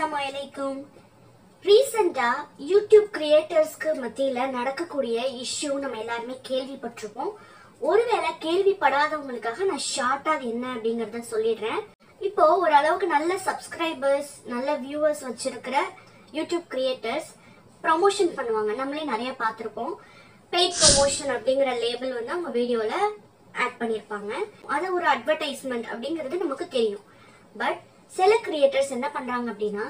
Assalamualaikum. ரீசெண்டா YouTube கிரியேட்டர்ஸ்க்கு மத்தியில நடக்கக்கூடிய இஷ்யூ நம்ம எல்லாருமே கேள்விப்பட்டிருப்போம். ஒருவேளை கேள்விப்படாதவங்களுக்காக நான் ஷார்ட்டா அது என்ன அப்படிங்கறத சொல்லிடுறேன். இப்போ ஒரு அளவுக்கு நல்ல சப்ஸ்கிரைபர்ஸ், நல்ல வியூவர்ஸ் வச்சிருக்கிற யூடியூப் கிரியேட்டர்ஸ் ப்ரமோஷன் பண்ணுவாங்க. நம்மளே நிறைய பார்த்திருப்போம். பெய்ட் ப்ரமோஷன் அப்படிங்கிற லேபிள் வந்து அவங்க வீடியோல ஆட் பண்ணிருப்பாங்க. அது ஒரு அட்வர்டைஸ்மெண்ட் அப்படிங்கிறது நமக்கு தெரியும். பட் சில கிரியேட்டர்ஸ் என்ன பண்றாங்க அப்படின்னா,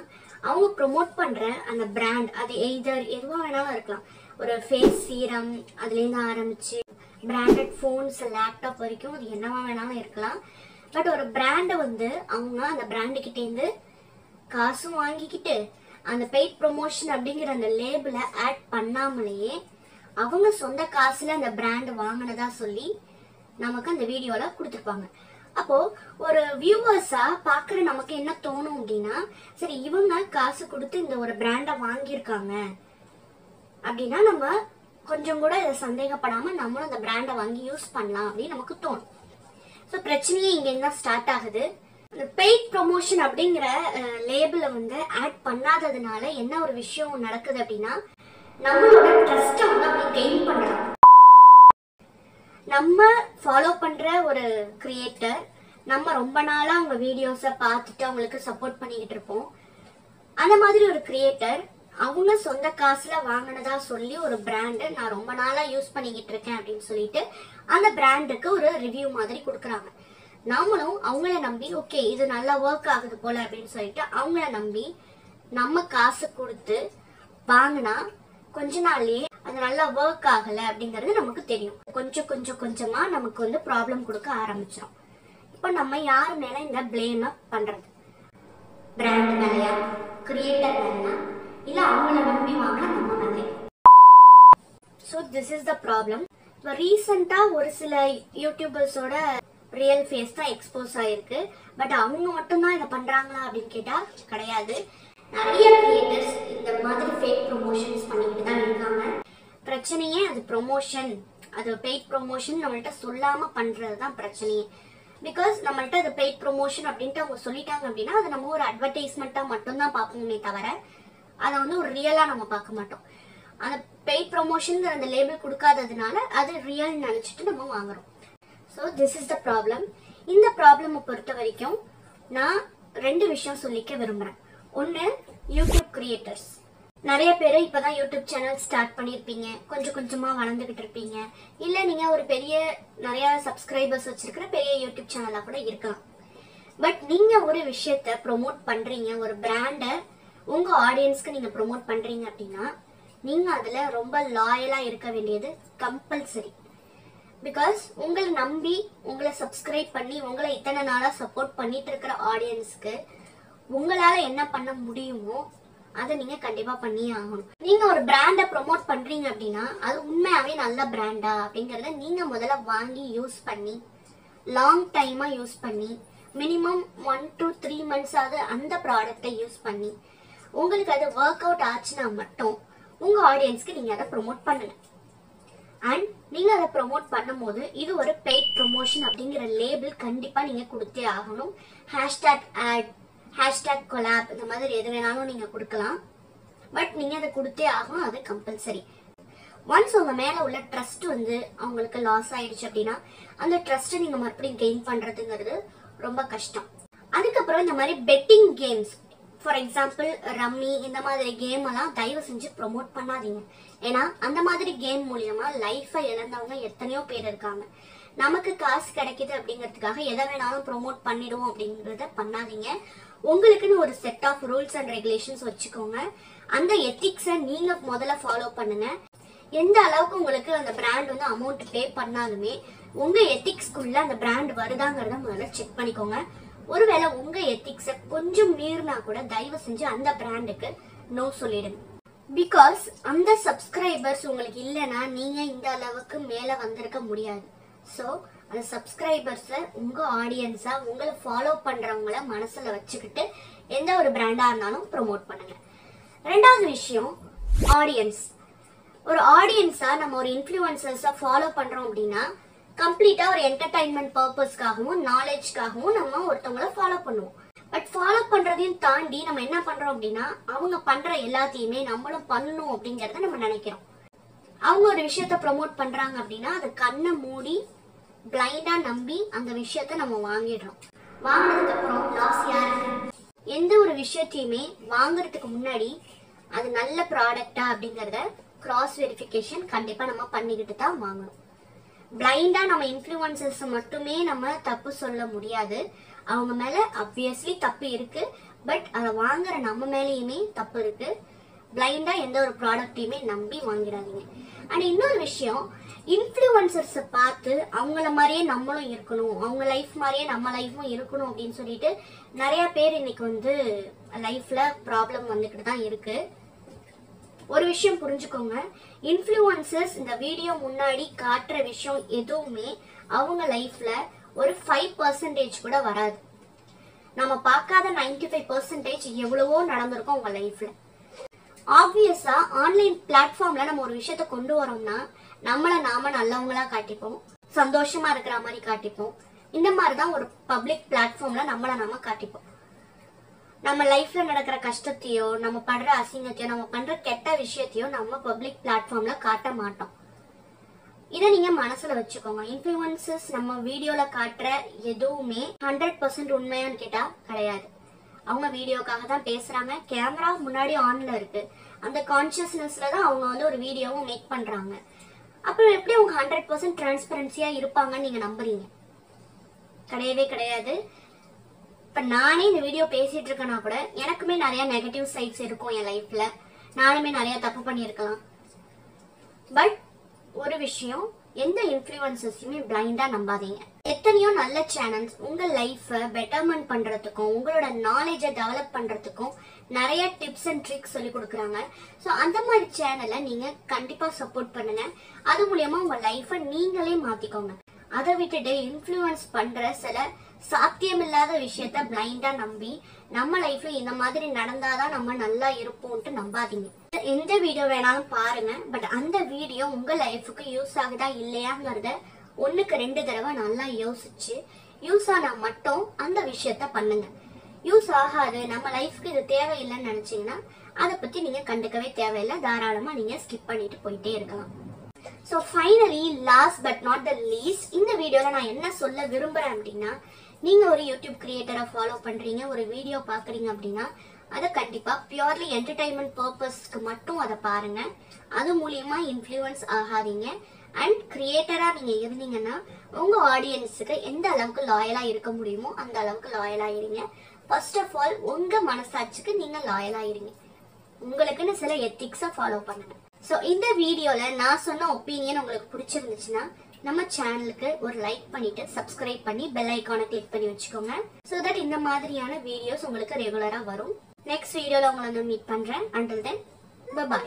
அவங்க ப்ரொமோட் பண்ற அந்த பிராண்ட், அது எய்தர் எதுவா வேணாலும் இருக்கலாம். ஒரு ஃபேஸ் சீரம் அதுலேருந்து ஆரம்பிச்சு பிராண்டட் ஃபோன்ஸ், லேப்டாப் வரைக்கும் அது என்னவா வேணாலும் இருக்கலாம். பட் ஒரு பிராண்டை வந்து அவங்க அந்த பிராண்டு கிட்டேருந்து காசும் வாங்கிக்கிட்டு அந்த பெய்ட் ப்ரொமோஷன் அப்படிங்கிற அந்த லேபிளை ஆட் பண்ணாமலேயே அவங்க சொந்த காசுல அந்த பிராண்ட் வாங்கினதா சொல்லி நமக்கு அந்த வீடியோல கொடுத்துருப்பாங்க. அப்போ ஒரு வியூவர்ஸா பாக்குற நமக்கு என்ன தோணும் அப்படின்னா, சரி இவங்க காசு கொடுத்து இந்த ஒரு பிராண்டை வாங்கியிருக்காங்க அப்படின்னா நம்ம கொஞ்சம் கூட இதை சந்தேகப்படாம நம்மளும் அந்த பிராண்டை வாங்கி யூஸ் பண்ணலாம் அப்படின்னு நமக்கு தோணும். ஸோ பிரச்சனையே இங்க என்ன ஸ்டார்ட் ஆகுது. இந்த பெய்ட் ப்ரொமோஷன் அப்படிங்கிற லேபிளை வந்து ஆட் பண்ணாததுனால என்ன ஒரு விஷயம் நடக்குது அப்படின்னா, நம்மளோட ட்ரஸ்ட்டை வந்து அவங்க கெயின் பண்றாங்க. நம்ம ஃபாலோ பண்ற ஒரு கிரியேட்டர், நம்ம ரொம்ப நாளா அவங்க வீடியோஸை பார்த்துட்டு அவங்களுக்கு சப்போர்ட் பண்ணிக்கிட்டு இருப்போம். அந்த மாதிரி ஒரு கிரியேட்டர் அவங்க சொந்த காசுல வாங்கினதா சொல்லி ஒரு பிராண்டு நான் ரொம்ப நாளா யூஸ் பண்ணிக்கிட்டு இருக்கேன் அப்படின்னு சொல்லிட்டு அந்த பிராண்டுக்கு ஒரு ரிவ்யூ மாதிரி கொடுக்குறாங்க. நாமளும் அவங்கள நம்பி ஓகே இது நல்லா ஒர்க் ஆகுது போல அப்படின்னு சொல்லிட்டு அவங்கள நம்பி நம்ம காசு கொடுத்து வாங்கினா கொஞ்ச நாள்லயே அது நல்லா ஒர்க் ஆகல அப்படிங்கறது நமக்கு தெரியும். கொஞ்சமா நமக்கு வந்து ப்ராப்ளம் கொடுக்க ஆரம்பிச்சிடும். இப்போ நம்ம யாரு மேல இந்த பிளேம பண்றது? பிராண்ட் மேலயா, கிரியேட்டர் மேலயா, இல்ல அவங்கள நம்பி வாங்கினா நம்ம மேலயா? So this is the problem. இப்போ ரீசெண்டா ஒரு சில யூடியூபர்ஸோட ரியல் ஃபேஸ் தான் எக்ஸ்போஸ் ஆயிருக்கு. பட் அவங்க மட்டும்தான் இதை பண்றாங்களா அப்படின்னு கேட்டா கிடையாது. நிறைய கிரியேட்டர்ஸ் இந்த மாதிரி ஃபேக் ப்ரொமோஷன்ஸ் பண்ணிக்கிட்டு தான் இருக்காங்க. பிரச்சனையே அது ப்ரொமோஷன், அது பெய்ட் ப்ரொமோஷன் நம்மள்ட்ட சொல்லாம பண்றது தான் பிரச்சனையே. பிகாஸ் நம்மள்ட்ட அது பெய்ட் ப்ரொமோஷன் அப்படின்ட்டு அவங்க சொல்லிட்டாங்க அப்படின்னா அது நம்ம ஒரு அட்வர்டைஸ்மெண்ட்டா மட்டும்தான் பார்ப்போமே தவிர அதை வந்து ஒரு ரியலா நம்ம பார்க்க மாட்டோம். அந்த பெய்ட் ப்ரொமோஷன் அந்த லேபிள் கொடுக்காததுனால அது ரியல் நினைச்சிட்டு நம்ம வாங்குறோம். So this is the problem. இந்த ப்ராப்ளமை பொறுத்த வரைக்கும் நான் ரெண்டு விஷயம் சொல்லிக்க விரும்புறேன். ஒன்னு, யூடியூப் கிரியேட்டர்ஸ் நிறைய பேர் இப்பதான் யூடியூப் சேனல் ஸ்டார்ட் பண்ணிருப்பீங்க, கொஞ்சமா வளர்ந்துகிட்டு இருப்பீங்க, இல்ல நீங்க ஒரு நிறைய சப்ஸ்கிரைபர்ஸ் வச்சிருக்கிற பெரிய யூடியூப் சேனலா கூட இருக்கலாம். பட் நீங்க ஒரு விஷயத்த ப்ரொமோட் பண்றீங்க, ஒரு பிராண்டை உங்க ஆடியன்ஸ்க்கு நீங்க ப்ரொமோட் பண்றீங்க அப்படின்னா நீங்க அதுல ரொம்ப லாயலா இருக்க வேண்டியது கம்பல்சரி. பிகாஸ் உங்களை நம்பி உங்களை சப்ஸ்கிரைப் பண்ணி உங்களை இத்தனை நாளா சப்போர்ட் பண்ணிட்டு இருக்கிற ஆடியன்ஸ்க்கு உங்களால என்ன பண்ண முடியுமோ அதை நீங்க கண்டிப்பா பண்ணியே ஆகணும். நீங்க ஒரு பிராண்டை ப்ரொமோட் பண்றீங்க அப்படின்னா அது உண்மையாவே நல்ல பிராண்டா அப்படிங்கறத நீங்க முதல்ல வாங்கி யூஸ் பண்ணி லாங் டைமா யூஸ் பண்ணி மினிமம் 1 to 3 months ஆகுது அந்த ப்ராடக்டை யூஸ் பண்ணி உங்களுக்கு அது ஒர்க் அவுட் ஆச்சுன்னா மட்டும் உங்க ஆடியன்ஸ்க்கு நீங்க அதை ப்ரொமோட் பண்ணுங்க. அண்ட் நீங்க அதை ப்ரொமோட் பண்ணும் போது இது ஒரு பெய்ட் ப்ரொமோஷன் அப்படிங்கிற லேபிள் கண்டிப்பா நீங்க கொடுத்தே ஆகணும். ஹேஷ்டாக் ஆட், ஹேஷ்டாக் கொலாப், இந்த மாதிரி எது வேணாலும் நீங்க கொடுக்கலாம். பட் நீங்க அதை கொடுத்தே ஆகணும், அது கம்பல்சரி. ஒன்ஸ் உங்க மேல உள்ள ட்ரஸ்ட் வந்து அவங்களுக்கு லாஸ் ஆயிடுச்சு அப்படின்னா அந்த ட்ரஸ்ட்டை நீங்க மறுபடியும் கெயின் பண்றதுங்கிறது ரொம்ப கஷ்டம். அதுக்கப்புறம் இந்த மாதிரி betting games, for example rummy, இந்த மாதிரி கேம் எல்லாம் தயவு செஞ்சு ப்ரொமோட் பண்ணாதீங்க. ஏன்னா அந்த மாதிரி கேம் மூலியமா லைஃபை இழந்தவங்க எத்தனையோ பேர் இருக்காங்க. நமக்கு காசு கிடைக்குது அப்படிங்கிறதுக்காக எதை வேணாலும் ப்ரொமோட் பண்ணிடுவோம் அப்படிங்கறத பண்ணாதீங்க. உங்களுக்குன்னு ஒரு set of rules and regulations வச்சுக்கோங்க. அந்த எத்திக்ஸை நீங்க முதல்ல ஃபாலோ பண்ணுங்க. எந்த அளவுக்கு உங்களுக்கு அந்த பிராண்ட் வந்து அமௌண்ட் பே பண்ணாலுமே உங்க எத்திக்ஸ்குள்ள அந்த பிராண்ட் வருதாங்கிறத முதல்ல செக் பண்ணிக்கோங்க. ஒருவேளை உங்க எத்திக்ஸை கொஞ்சம் மீறினா கூட தயவு செஞ்சு அந்த பிராண்டுக்கு நோ சொல்லிடுங்க. பிகாஸ் அந்த சப்ஸ்கிரைபர்ஸ் உங்களுக்கு இல்லைன்னா நீங்க இந்த அளவுக்கு மேல வந்திருக்க முடியாது. ஸோ அந்த சப்ஸ்கிரைபர்ஸை உங்க ஆடியன்ஸா, உங்களை ஃபாலோ பண்றவங்கள மனசுல வச்சுக்கிட்டு எந்த ஒரு பிராண்டா இருந்தாலும் ப்ரொமோட் பண்ணுங்க. ரெண்டாவது விஷயம், ஆடியன்ஸ். ஒரு ஆடியன்ஸா நம்ம ஒரு இன்ஃப்ளூயன்சர்ஸா ஃபாலோ பண்றோம் அப்படின்னா கம்ப்ளீட்டா ஒரு என்டர்டைன்மெண்ட் பர்பஸ்க்காகவும் நாலேஜ்க்காகவும் நம்ம ஒருத்தவங்களை ஃபாலோ பண்ணுவோம். பட் ஃபாலோ பண்றதையும் தாண்டி நம்ம என்ன பண்றோம் அப்படின்னா அவங்க பண்ற எல்லாத்தையுமே நம்மளும் பண்ணணும் அப்படிங்கறத நம்ம நினைக்கிறோம். அவங்க ஒரு விஷயத்த ப்ரமோட் பண்றாங்க அப்படின்னா அதை கண்ணை மூடி பிளைண்டா நம்பி அந்த விஷயத்த நம்ம வாங்கிடுறோம். வாங்கினதுக்கு அப்புறம் லாஸ் யாருக்கு? எந்த ஒரு விஷயத்தையுமே வாங்குறதுக்கு முன்னாடி அது நல்ல ப்ராடக்டா அப்படிங்கறத கிராஸ் வெரிஃபிகேஷன் கண்டிப்பா நம்ம பண்ணிக்கிட்டு தான் வாங்கணும். பிளைண்டா நம்ம இன்ஃப்ளூயன்சர்ஸ் மட்டுமே நம்ம தப்பு சொல்ல முடியாது. அவங்க மேல ஆப்வியஸ்லி தப்பு இருக்கு, பட் அதை வாங்குற நம்ம மேலேயுமே தப்பு இருக்கு. பிளைண்டா எந்த ஒரு ப்ராடக்டையுமே நம்பி வாங்கிடாதீங்க. அண்ட் இன்னொரு விஷயம், இன்ஃப்ளூயன்சர்ஸை பார்த்து அவங்கள மாதிரியே நம்மளும் இருக்கணும், அவங்க லைஃப் மாதிரியே நம்ம லைஃப்பும் இருக்கணும் அப்படின்னு சொல்லிட்டு நிறைய பேர் இன்னைக்கு வந்து லைஃப்ல ப்ராப்ளம் வந்துக்கிட்டு தான் இருக்கு. ஒரு விஷயம் புரிஞ்சுக்கோங்க, இன்ஃப்ளூயன்சர்ஸ் இந்த வீடியோ முன்னாடி காட்டுற விஷயம் எதுவுமே அவங்க லைஃப்ல ஒரு 5% கூட வராது. நம்ம பார்க்காத 95% எவ்வளவோ நடந்திருக்கும் உங்க லைஃப்ல. ஆப்வியஸா ஆன்லைன் பிளாட்ஃபார்ம்ல நம்ம ஒரு விஷயத்த கொண்டு வரோம்னா நம்மள நாம நல்லவங்களா காட்டிப்போம், சந்தோஷமா இருக்கிற மாதிரி காட்டிப்போம். இந்த மாதிரிதான் ஒரு பப்ளிக் பிளாட்ஃபார்ம்ல நம்மள நாம காட்டிப்போம். நம்ம லைஃப்ல நடக்கிற கஷ்டத்தையோ நம்ம படுற அசிங்கத்தையோ நம்ம பண்ற கெட்ட விஷயத்தையோ நம்ம பப்ளிக் பிளாட்ஃபார்ம்ல காட்ட மாட்டோம். இதை நீங்க மனசுல வச்சுக்கோங்க. இன்ஃப்ளூயன்சர்ஸ் நம்ம வீடியோல காட்டுற எதுவுமே 100% உண்மையான்னு கேட்டா கிடையாது. அவங்க வீடியோக்காக தான் பேசுறாங்க, கேமரா முன்னாடி ஆன்ல இருக்கு, அந்த கான்சியஸ்னஸ்ல தான் அவங்க வந்து ஒரு வீடியோவும் மேக் பண்றாங்க. அப்புறம் எப்படி அவங்க 100% டிரான்ஸ்பரன்சியா இருப்பாங்கன்னு நீங்க நம்புறீங்க? கிடையவே கிடையாது. இப்ப நானே இந்த வீடியோ பேசிட்டு இருக்கேன்னா கூட எனக்குமே நிறைய நெகட்டிவ் சைட்ஸ் இருக்கும் என் லைஃப்ல, நானுமே நிறைய தப்பு பண்ணியிருக்கலாம். பட் ஒரு விஷயம், எந்த இன்ஃப்ளூயன்சர்ஸையுமே பிளைண்டா நம்பாதீங்க. எத்தனையோ நல்ல சேனல்ஸ் உங்க லைஃபை பெட்டர்மெண்ட் பண்றதுக்கும் உங்களோட நாலேஜை டெவலப் பண்றதுக்கும் நிறைய டிப்ஸ் அண்ட் ட்ரிக்ஸ் சொல்லி கொடுக்குறாங்க. ஸோ அந்த மாதிரி சேனலை நீங்க கண்டிப்பா சப்போர்ட் பண்ணுங்க. அது மூலியமா உங்க லைஃபை நீங்களே மாத்திக்கோங்க. அதை விட்டுட்டு இன்ஃப்ளூயன்ஸ் பண்ற சில சாத்தியமில்லாத விஷயத்த பிளைண்டா நம்பி நம்ம லைஃப்ல இந்த மாதிரி நடந்தாதான் நம்ம நல்லா இருப்போம்ட்டு நம்பாதீங்க. எந்த வீடியோ வேணாலும் பாருங்க, பட் அந்த வீடியோ உங்க லைஃபுக்கு யூஸ் ஆகுதா இல்லையாங்கிறத 1க்கு 2 தடவை நல்லா யோசிச்சு யூஸ் ஆனா மட்டும் அந்த விஷயத்த பண்ணுங்க. யூஸ் ஆகாது, நம்ம லைஃப்க்கு இது தேவையில்லைன்னு நினைச்சீங்கன்னா அதை பத்தி நீங்க கண்டுக்கவே தேவையில்லை, தாராளமா நீங்க ஸ்கிப் பண்ணிட்டு போயிட்டே இருக்கலாம். So finally last but not the least, இந்த வீடியோல நான் என்ன சொல்ல விரும்புறேன் அப்படின்னா, நீங்க ஒரு யூடியூப் கிரியேட்டரை ஃபாலோ பண்றீங்க, ஒரு வீடியோ பாக்குறீங்க அப்படின்னா அதை கண்டிப்பா பியூர்லி என்டர்டைன்மெண்ட் பர்பஸ்க்கு மட்டும் அதை பாருங்க. அது மூலியமா இன்ஃப்ளூயன்ஸ் ஆகாதீங்க. அண்ட் கிரியேட்டரா நீங்க இருந்தீங்கன்னா உங்க ஆடியன்ஸுக்கு எந்த அளவுக்கு லாயலா இருக்க முடியுமோ அந்த அளவுக்கு லாயலா இருங்க. ஃபர்ஸ்ட் ஆஃப் ஆல் உங்க மனசாட்சிக்கு நீங்க லாயலா இருங்க, உங்களுக்குன்னு சில எத்திக்ஸை ஃபாலோ பண்ணுங்க. ஸோ இந்த வீடியோல நான் சொன்ன ஒப்பீனியன் உங்களுக்கு பிடிச்சிருந்துச்சுன்னா நம்ம சேனலுக்கு ஒரு லைக் பண்ணிட்டு சப்ஸ்கிரைப் பண்ணி பெல் ஐக்கானை கிளிக் பண்ணி வச்சுக்கோங்க. ஸோ தட் இந்த மாதிரியான வீடியோஸ் உங்களுக்கு ரெகுலரா வரும். நெக்ஸ்ட் வீடியோல உங்களை நான் மீட் பண்றேன். Until then by.